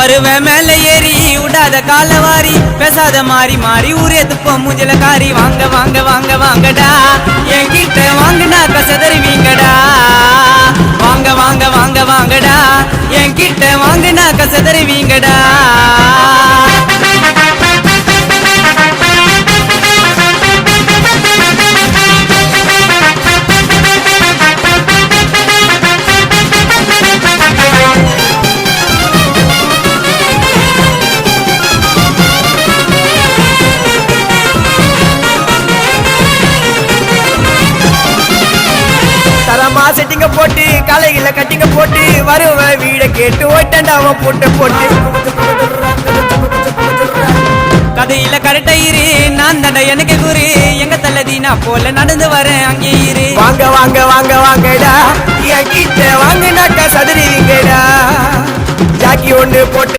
வருவ மேல ஏறி விடாத காலவாரி பேசாத மாறி மாறி ஊரே துப்போம் மூஞ்சல காரி வாங்க வாங்க வாங்க வாங்கடா என்கிட்ட வாங்கினா கசதறிவீங்கடா வாங்க வாங்க வாங்க வாங்கடா என்கிட்ட வாங்கினா கசதறிவீங்கடா செட்டிங்க போட்டு காலையில கட்டிங்க போட்டு வருவ வீட கேட்டு ஓட்டண்டாவ போட்டு போட்டு கதையில கரெக்டா இரு நான் தண்ட எனக்கு குரு எங்க தள்ளதீனா போல நடந்து வரேன் அங்கே இரு வாங்க வாங்க வாங்க வாங்கடா என் கிட்ட வாங்கினாக்கா சதுருவீங்கடா ஜாக்கி ஒண்ணு போட்டு